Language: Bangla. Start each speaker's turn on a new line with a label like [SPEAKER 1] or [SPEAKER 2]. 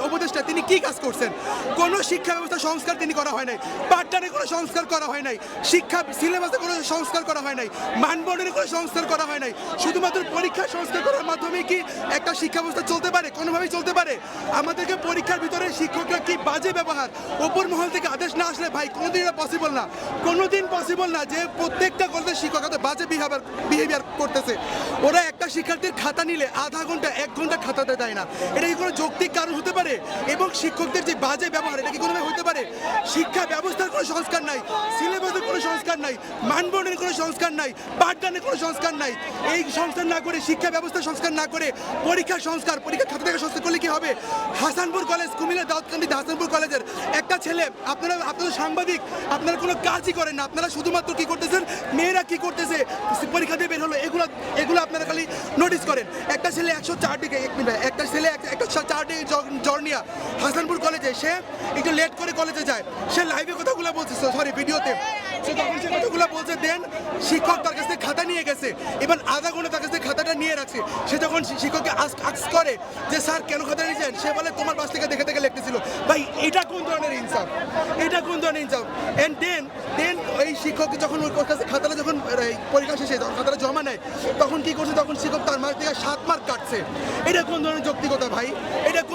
[SPEAKER 1] উপদেষ্টা তিনি কি কাজ করছেন? কোনো শিক্ষা ব্যবস্থা সংস্কার তিনি করা হয় নাই, পাঠদানে কোনো সংস্কার করা হয় নাই, শিক্ষা সিলেবাসে কোনো সংস্কার করা হয় নাই, মানবন্ধনে কোনো সংস্কার করা হয় নাই। শুধুমাত্র পরীক্ষা সংস্কার করার মাধ্যমে কি একটা শিক্ষা ব্যবস্থা চলতে পারে? কোনোভাবেই চলতে পারে? আমাদেরকে পরীক্ষার ভিতরে শিক্ষকরা কি বাজে ব্যবহার, ওপর মহল থেকে আদেশ না আসলে ভাই কোনোদিন এটা পসিবল না, কোনোদিন পসিবল না যে প্রত্যেকটা কলেজের শিক্ষক এত বাজে বিহেভিয়ার করতেছে। ওরা একটা শিক্ষার্থীর খাতা নিলে আধা ঘন্টা 1 ঘন্টা খাতাতে দেয় না, এটা কি কোনো যৌক্তিক কারণ হতে পারে? এবং শিক্ষকদের যে বাজে ব্যবহার, এটা কি কোনোভাবে হতে পারে? শিক্ষা ব্যবস্থার কোনো সংস্কার নাই, সিলেবাসের কোনো সংস্কার নাই, মানবন্ধনের কোনো সংস্কার নাই, পাঠদানের কোনো সংস্কার নাই। এই সংস্কার না করে, শিক্ষা ব্যবস্থা সংস্কার না করে পরীক্ষার সংস্কার, পরীক্ষা খাতা থেকে সংস্কার করলে কি হবে? হাসানপুর কলেজ, কুমিল্লা দাউদকান্দিতে হাসানপুর কলেজের একটা ছেলে, আপনারা সাংবাদিক, আপনারা কোনো কাজই করেন না, আপনারা শুধুমাত্র কি করতেছেন, মেয়েরা কি করতেছে পরীক্ষা দিয়ে বের হলো, এগুলো আপনারা খালি নোটিস করেন। একটা ছেলে 104 ডিগ্রি, 1 মিনিট, একটা ছেলে 104 ডিগ্রি জ্বর নিয়ে হাসানপুর কলেজে, সে একটু লেট করে কলেজে যায়, সে লাইভে কথাগুলো বলছে, সরি ভিডিওতে, সে তখন সে কথাগুলো বলছে, দেন শিক্ষক তার কাছ থেকে খাতা নিয়ে গেছে, এবার আধা ঘন্টা তার কাছ থেকে খাতাটা নিয়ে রাখছে। সে যখন শিক্ষককে আস্ক করে যে স্যার কেন খাতা নিয়েছেন, সে বলে তোমার পাশ থেকে দেখে লিখতেছিল। ভাই এটা কোন ধরনের ইনসাফ? এটা কোন ধরনের ইনসাফ? এন্ড দেন ওই শিক্ষক যখন ওর কাছে খাতাটা যখন পরীক্ষা শেষে যখন খাতাটা জমা নেয়, তখন কি করছে, তখন শিক্ষক তার মার্ক থেকে 7 মার্ক কাটছে। এটা কোন ধরনের যৌক্তিকতা ভাই? এটা কোন